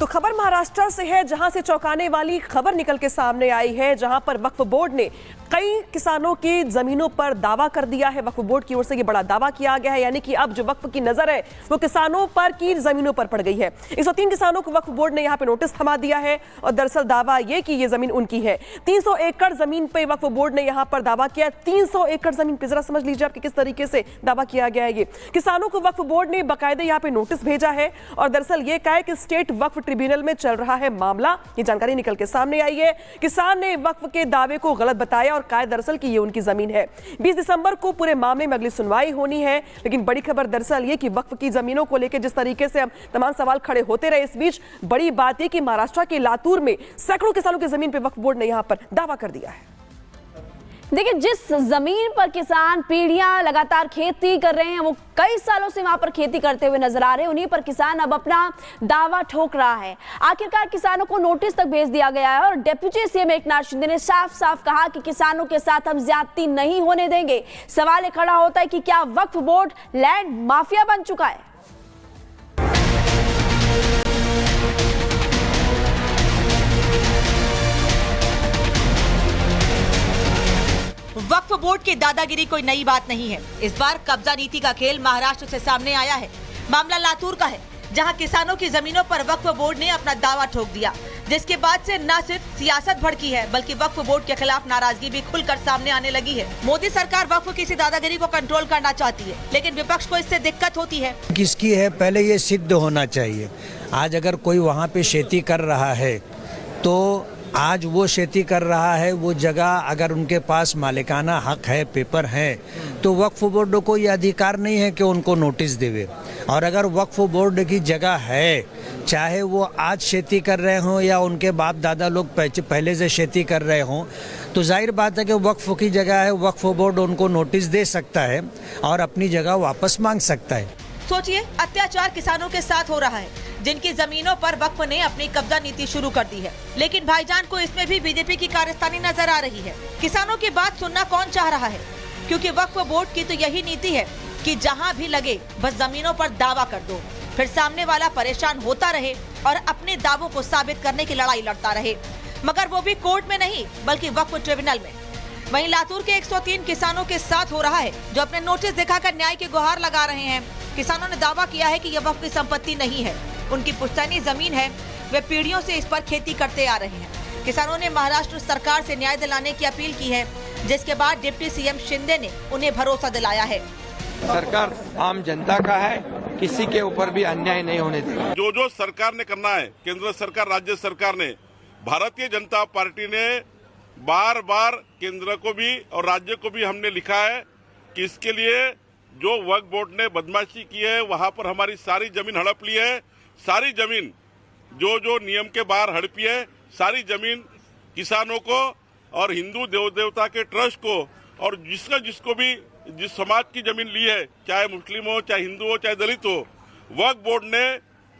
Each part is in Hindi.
तो खबर महाराष्ट्र से है, जहां से चौंकाने वाली खबर निकल के सामने आई है, जहां पर वक्फ बोर्ड ने कई किसानों की जमीनों पर दावा कर दिया है। वक्फ बोर्ड की ओर से ये बड़ा दावा किया गया है, यानी कि अब जो वक्फ की नजर है वो किसानों पर की जमीनों पर पड़ गई है। 103 किसानों को वक्फ बोर्ड ने यहां पे नोटिस थमा दिया है और दरअसल दावा ये कि ये जमीन उनकी है। 300 एकड़ जमीन पे वक्फ बोर्ड ने यहां पर दावा किया। 300 एकड़ जमीन पे जरा समझ लीजिए आपके किस तरीके से दावा किया गया है। ये किसानों को वक्फ बोर्ड ने बाकायदे यहां पे नोटिस भेजा है और दरअसल ये कहा है कि स्टेट वक्फ ट्रिब्यूनल में चल रहा है मामला। ये जानकारी निकल के सामने आई है। किसान ने वक्फ के दावे को गलत बताया और कहा दरअसल कि ये उनकी जमीन है। 20 दिसंबर को पूरे मामले में अगली सुनवाई होनी है। लेकिन बड़ी खबर दरअसल ये कि वक्फ की जमीनों को लेकर जिस तरीके से अब तमाम सवाल खड़े होते रहे, इस बीच बड़ी बात है कि महाराष्ट्र के लातूर में सैकड़ों किसानों की जमीन पर वक्फ बोर्ड ने यहां पर दावा कर दिया है। देखिए, जिस जमीन पर किसान पीढ़ियां लगातार खेती कर रहे हैं, वो कई सालों से वहां पर खेती करते हुए नजर आ रहे हैं, उन्हीं पर किसान अब अपना दावा ठोक रहा है। आखिरकार किसानों को नोटिस तक भेज दिया गया है और डिप्टी सीएम एकनाथ शिंदे ने साफ साफ कहा कि किसानों के साथ हम ज्यादती नहीं होने देंगे। सवाल खड़ा होता है कि क्या वक्फ बोर्ड लैंड माफिया बन चुका है? वक्फ बोर्ड की दादागिरी कोई नई बात नहीं है। इस बार कब्जा नीति का खेल महाराष्ट्र से सामने आया है। मामला लातूर का है, जहां किसानों की जमीनों पर वक्फ बोर्ड ने अपना दावा ठोक दिया, जिसके बाद से न सिर्फ सियासत भड़की है बल्कि वक्फ बोर्ड के खिलाफ नाराजगी भी खुलकर सामने आने लगी है। मोदी सरकार वक्फ की इस दादागिरी को कंट्रोल करना चाहती है, लेकिन विपक्ष को इससे दिक्कत होती है। किसकी है पहले ये सिद्ध होना चाहिए। आज अगर कोई वहाँ पे खेती कर रहा है तो आज वो खेती कर रहा है, वो जगह अगर उनके पास मालिकाना हक है, पेपर है, तो वक्फ बोर्ड को ये अधिकार नहीं है कि उनको नोटिस देवे। और अगर वक्फ बोर्ड की जगह है, चाहे वो आज खेती कर रहे हों या उनके बाप दादा लोग पहले से खेती कर रहे हों, तो जाहिर बात है कि वक्फ की जगह है, वक्फ बोर्ड उनको नोटिस दे सकता है और अपनी जगह वापस मांग सकता है। सोचिए, अत्याचार किसानों के साथ हो रहा है, जिनकी जमीनों पर वक्फ ने अपनी कब्जा नीति शुरू कर दी है। लेकिन भाईजान को इसमें भी बीजेपी की कारस्तानी नजर आ रही है। किसानों की बात सुनना कौन चाह रहा है, क्योंकि वक्फ बोर्ड की तो यही नीति है कि जहां भी लगे बस जमीनों पर दावा कर दो, फिर सामने वाला परेशान होता रहे और अपने दावों को साबित करने की लड़ाई लड़ता रहे, मगर वो भी कोर्ट में नहीं बल्कि वक्फ ट्रिब्यूनल में। वहीं लातूर के 103 किसानों के साथ हो रहा है, जो अपने नोटिस दिखाकर न्याय की गुहार लगा रहे हैं। किसानों ने दावा किया है कि यह वक्फ की संपत्ति नहीं है, उनकी पुश्तैनी जमीन है, वे पीढ़ियों से इस पर खेती करते आ रहे हैं। किसानों ने महाराष्ट्र सरकार से न्याय दिलाने की अपील की है, जिसके बाद डिप्टी सीएम शिंदे ने उन्हें भरोसा दिलाया है। सरकार आम जनता का है, किसी के ऊपर भी अन्याय नहीं होने देगी। जो जो सरकार ने करना है, केंद्र सरकार, राज्य सरकार ने, भारतीय जनता पार्टी ने बार बार केंद्र को भी और राज्य को भी हमने लिखा है कि इसके लिए जो वक्फ बोर्ड ने बदमाशी की है, वहां पर हमारी सारी जमीन हड़प ली है। सारी जमीन जो जो नियम के बाहर हड़पी है, सारी जमीन किसानों को और हिंदू देव देवता के ट्रस्ट को और जिसको भी जिस समाज की जमीन ली है, चाहे मुस्लिम हो, चाहे हिंदू हो, चाहे दलित हो, वक्फ बोर्ड ने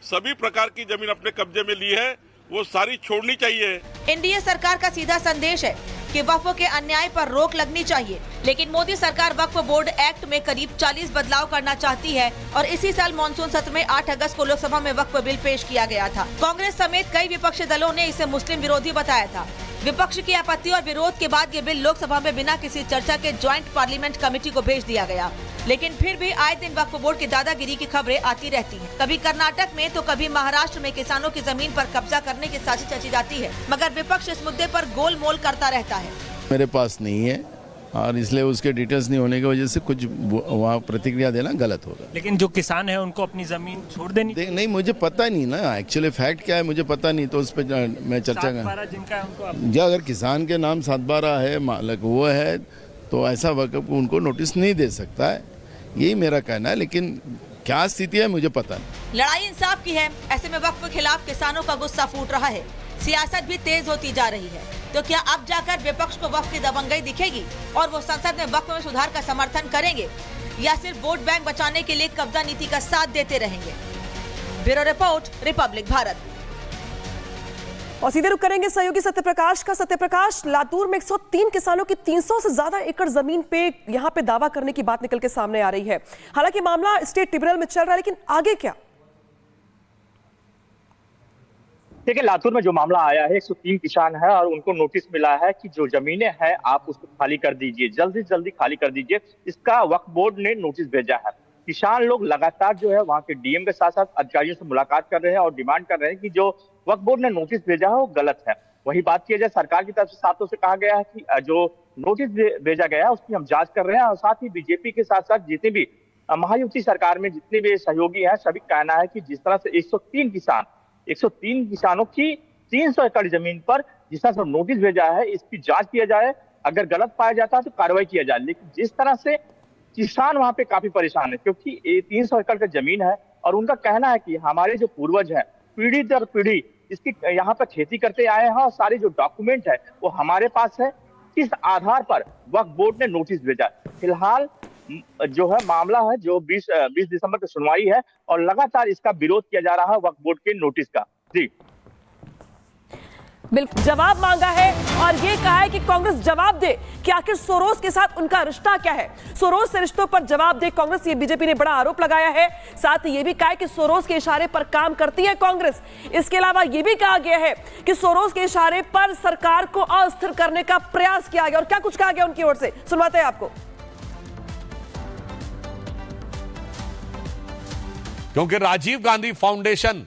सभी प्रकार की जमीन अपने कब्जे में ली है, वो सारी छोड़नी चाहिए। एनडीए सरकार का सीधा संदेश है कि वक्फ के अन्याय पर रोक लगनी चाहिए, लेकिन मोदी सरकार वक्फ बोर्ड एक्ट में करीब 40 बदलाव करना चाहती है और इसी साल मानसून सत्र में 8 अगस्त को लोकसभा में वक्फ बिल पेश किया गया था। कांग्रेस समेत कई विपक्षी दलों ने इसे मुस्लिम विरोधी बताया था। विपक्ष की आपत्ति और विरोध के बाद ये बिल लोकसभा में बिना किसी चर्चा के ज्वाइंट पार्लियामेंट कमेटी को भेज दिया गया। लेकिन फिर भी आए दिन वक्फ बोर्ड की दादागिरी की खबरें आती रहती हैं। कभी कर्नाटक में तो कभी महाराष्ट्र में किसानों की जमीन पर कब्जा करने की साजिश रची जाती है, मगर विपक्ष इस मुद्दे पर गोलमोल करता रहता है। मेरे पास नहीं है और इसलिए उसके डिटेल्स नहीं होने की वजह से कुछ वहाँ प्रतिक्रिया देना गलत होगा। लेकिन जो किसान है उनको अपनी जमीन छोड़ देनी नहीं, मुझे पता नहीं ना एक्चुअली फैक्ट क्या है, मुझे पता नहीं, तो उस पर मैं चर्चा कर जिनका है उनको जो अगर किसान के नाम 7/12 है, मालक वो है, तो ऐसा वक्फ उनको नोटिस नहीं दे सकता है, यही मेरा कहना है। लेकिन क्या स्थिति है मुझे पता नहीं। लड़ाई इंसाफ की है, ऐसे में वक्फ के खिलाफ किसानों का गुस्सा फूट रहा है। सियासत भी तेज होती जा रही है, तो क्या अब जाकर विपक्ष को वक्फ की दबंगई दिखेगी और वो संसद में वक्फ में सुधार का समर्थन करेंगे, या सिर्फ वोट बैंक बचाने के लिए कब्जा नीति का साथ देते रहेंगे? Bureau report, Republic Bharat. और सीधे रुक करेंगे सहयोगी सत्यप्रकाश का। सत्यप्रकाश, लातूर में 103 किसानों की 300 से ज्यादा एकड़ जमीन पे यहां पे दावा करने की बात निकल के सामने आ रही है। हालांकि मामला स्टेट ट्रिब्यूनल में चल रहा है, लेकिन आगे क्या? देखिए, लातूर में जो मामला आया है, 103 किसान है और उनको नोटिस मिला है कि जो जमीनें हैं आप उसको खाली कर दीजिए, जल्दी से जल्दी खाली कर दीजिए। इसका वक्फ बोर्ड ने नोटिस भेजा है। किसान लोग लगातार जो है वहाँ के डीएम के साथ साथ अधिकारियों से मुलाकात कर रहे हैं और डिमांड कर रहे हैं कि जो वक्फ बोर्ड ने नोटिस भेजा है वो गलत है। वही बात किया जाए, सरकार की तरफ से साफ तौर से कहा गया है कि जो नोटिस भेजा गया है उसकी हम जांच कर रहे हैं और साथ ही बीजेपी के साथ साथ जितने भी महायुति सरकार में जितने भी सहयोगी हैं सभी का कहना है कि जिस तरह से 103 किसानों की 300 एकड़ जमीन पर जिस तरह से नोटिस भेजा है इसकी जांच किया जाए, अगर गलत पाया जाता है तो कार्रवाई किया जाए। लेकिन जिस तरह से किसान वहां पे काफी परेशान है क्योंकि 300 एकड़ का जमीन है और उनका कहना है कि हमारे जो पूर्वज हैं पीढ़ी दर पीढ़ी इसकी यहाँ पर खेती करते आए हैं और सारे जो डॉक्यूमेंट है वो हमारे पास है। किस आधार पर वक्फ बोर्ड ने नोटिस भेजा? फिलहाल जो है मामला है जो 20 दिसंबर की सुनवाई है और लगातार इसका विरोध किया जा रहा है वक्फ बोर्ड के नोटिस का। जी बिल्कुल जवाब मांगा है और ये कहा है कि कांग्रेस जवाब दे कि आखिर सोरोस के साथ उनका रिश्ता क्या है, सोरोस से रिश्तों पर जवाब दे कांग्रेस। ये बीजेपी ने बड़ा आरोप लगाया है। साथ ही ये भी कहा है कि सोरोस के इशारे पर काम करती है कांग्रेस। इसके अलावा ये भी कहा गया है कि सोरोस के इशारे पर सरकार को अस्थिर करने का प्रयास किया गया। और क्या कुछ कहा गया उनकी ओर से, सुनवाते हैं आपको। क्योंकि राजीव गांधी फाउंडेशन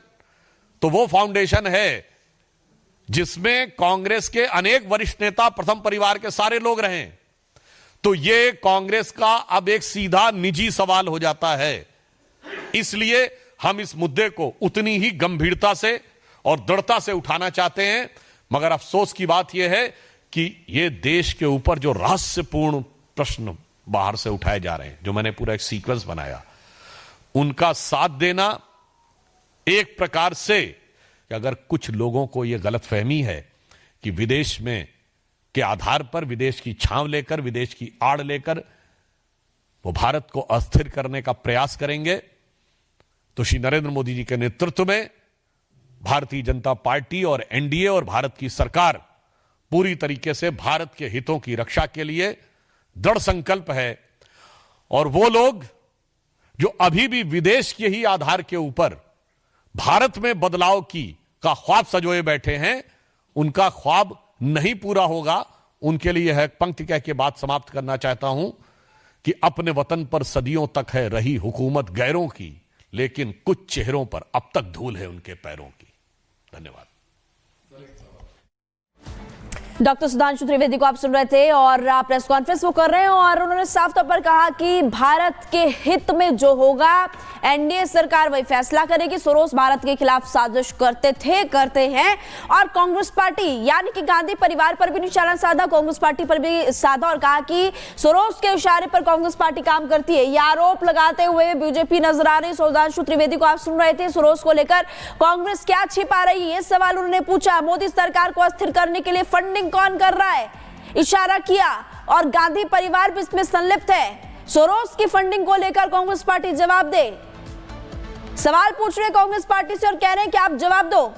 तो वो फाउंडेशन है जिसमें कांग्रेस के अनेक वरिष्ठ नेता प्रथम परिवार के सारे लोग रहे, तो ये कांग्रेस का अब एक सीधा निजी सवाल हो जाता है। इसलिए हम इस मुद्दे को उतनी ही गंभीरता से और दृढ़ता से उठाना चाहते हैं। मगर अफसोस की बात यह है कि ये देश के ऊपर जो रहस्यपूर्ण प्रश्न बाहर से उठाए जा रहे हैं, जो मैंने पूरा एक सीक्वेंस बनाया, उनका साथ देना एक प्रकार से कि अगर कुछ लोगों को यह गलतफहमी है कि विदेश में के आधार पर, विदेश की छांव लेकर, विदेश की आड़ लेकर वो भारत को अस्थिर करने का प्रयास करेंगे, तो श्री नरेंद्र मोदी जी के नेतृत्व में भारतीय जनता पार्टी और एनडीए और भारत की सरकार पूरी तरीके से भारत के हितों की रक्षा के लिए दृढ़ संकल्प है। और वो लोग जो अभी भी विदेश के ही आधार के ऊपर भारत में बदलाव का ख्वाब सजोए बैठे हैं, उनका ख्वाब नहीं पूरा होगा। उनके लिए है पंक्ति कह के बात समाप्त करना चाहता हूं कि अपने वतन पर सदियों तक है रही हुकूमत गैरों की, लेकिन कुछ चेहरों पर अब तक धूल है उनके पैरों की। धन्यवाद। डॉक्टर सुधांशु त्रिवेदी को आप सुन रहे थे और प्रेस कॉन्फ्रेंस वो कर रहे हैं और उन्होंने साफ तौर पर कहा कि भारत के हित में जो होगा एनडीए सरकार वही फैसला करेगी। सोरोस भारत के खिलाफ साजिश करते हैं और कांग्रेस पार्टी यानी कि गांधी परिवार पर भी निशाना साधा, कांग्रेस पार्टी पर भी साधा और कहा कि सोरोस के इशारे पर कांग्रेस पार्टी काम करती है। यह आरोप लगाते हुए बीजेपी नजर आ रही। सुधांशु त्रिवेदी को आप सुन रहे थे। सोरोस को लेकर कांग्रेस क्या छिपा रही है, ये सवाल उन्होंने पूछा। मोदी सरकार को अस्थिर करने के लिए फंडिंग कौन कर रहा है, इशारा किया और गांधी परिवार भी इसमें संलिप्त है। सोरोस की फंडिंग को लेकर कांग्रेस पार्टी जवाब दे, सवाल पूछ रहे कांग्रेस पार्टी से और कह रहे हैं कि आप जवाब दो।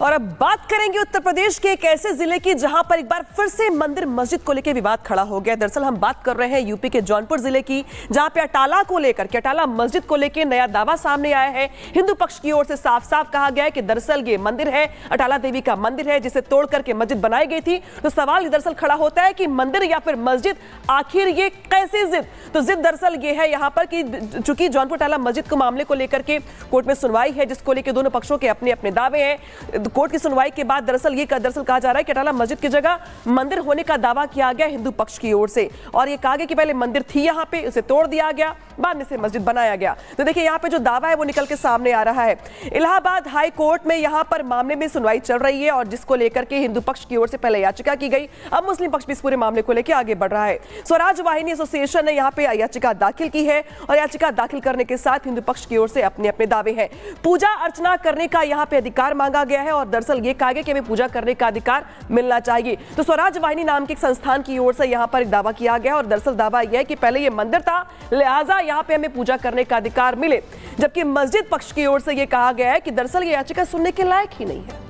और अब बात करेंगे उत्तर प्रदेश के एक ऐसे जिले की जहां पर एक बार फिर से मंदिर मस्जिद को लेकर विवाद खड़ा हो गया। दरअसल हम बात कर रहे हैं यूपी के जौनपुर जिले की, जहां पे अटाला को लेकर के, अटाला मस्जिद को लेकर नया दावा सामने आया है। हिंदू पक्ष की ओर से साफ साफ कहा गया है कि दरअसल ये मंदिर है, अटाला देवी का मंदिर है, जिसे तोड़ करके मस्जिद बनाई गई थी। तो सवाल दरअसल खड़ा होता है कि मंदिर या फिर मस्जिद, आखिर ये कैसी जिद? तो जिद दरअसल ये है यहाँ पर कि चूंकि जौनपुर अटाला मस्जिद को मामले को लेकर के कोर्ट में सुनवाई है, जिसको लेकर दोनों पक्षों के अपने अपने दावे हैं। कोर्ट की सुनवाई के बाद दरअसल कहा जा रहा है कि अटाला मस्जिद की जगह मंदिर होने का दावा किया गया हिंदू पक्ष की ओर से, और ये कहा गया कि पहले मंदिर थी यहाँ पे, उसे तोड़ दिया गया, बाद में से मस्जिद बनाया गया। तो देखिए यहाँ पे जो दावा है वो निकल के सामने आ रहा है। इलाहाबाद हाई कोर्ट में यहाँ पर मामले में सुनवाई चल रही है और जिसको लेकर के हिंदू पक्ष की ओर से पहले याचिका की गई, अब मुस्लिम पक्ष भी इस पूरे मामले को लेकर आगे बढ़ रहा है। स्वराज वाहिनी एसोसिएशन ने यहाँ पे याचिका दाखिल की है और याचिका दाखिल करने के साथ हिंदू पक्ष की ओर से अपने अपने दावे हैं। पूजा अर्चना करने का यहाँ पे अधिकार मांगा गया है और दरअसल ये कहा गया कि हमें पूजा करने का अधिकार मिलना चाहिए। तो स्वराज वाहिनी नाम के एक संस्थान की ओर से यहाँ पर एक दावा किया गया और दरअसल दावा यह है कि पहले ये मंदिर था, लिहाजा यहाँ पे हमें पूजा करने का अधिकार मिले, जबकि मस्जिद पक्ष की ओर से ये कहा गया है कि दरअसल ये याचिका सुनने के लायक ही नहीं है।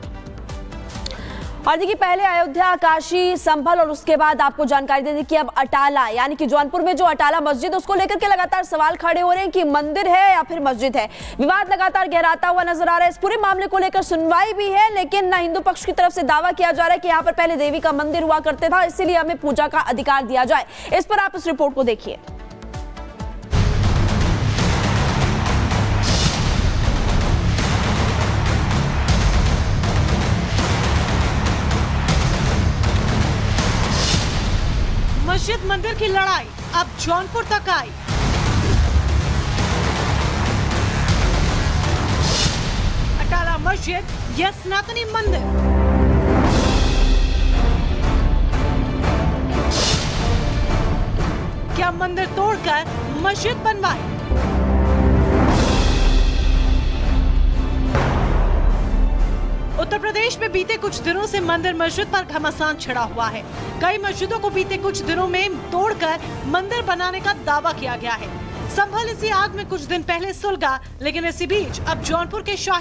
और देखिए, पहले अयोध्या, काशी, संभल और उसके बाद आपको जानकारी दे दी कि अब अटाला यानी कि जौनपुर में जो अटाला मस्जिद, उसको लेकर के लगातार सवाल खड़े हो रहे हैं कि मंदिर है या फिर मस्जिद है। विवाद लगातार गहराता हुआ नजर आ रहा है। इस पूरे मामले को लेकर सुनवाई भी है, लेकिन हिंदू पक्ष की तरफ से दावा किया जा रहा है कि यहाँ पर पहले देवी का मंदिर हुआ करते था, इसीलिए हमें पूजा का अधिकार दिया जाए। इस पर आप इस रिपोर्ट को देखिए। मस्जिद मंदिर की लड़ाई अब जौनपुर तक आई। अटाला मस्जिद या सनातनी मंदिर, क्या मंदिर तोड़कर मस्जिद बनवाई? उत्तर प्रदेश में बीते कुछ दिनों से मंदिर मस्जिद पर घमासान छिड़ा हुआ है। कई मस्जिदों को बीते कुछ दिनों में तोड़कर मंदिर बनाने का दावा किया गया है। संभल इसी आग में कुछ दिन पहले सुलगा, लेकिन इसी बीच अब जौनपुर के शाही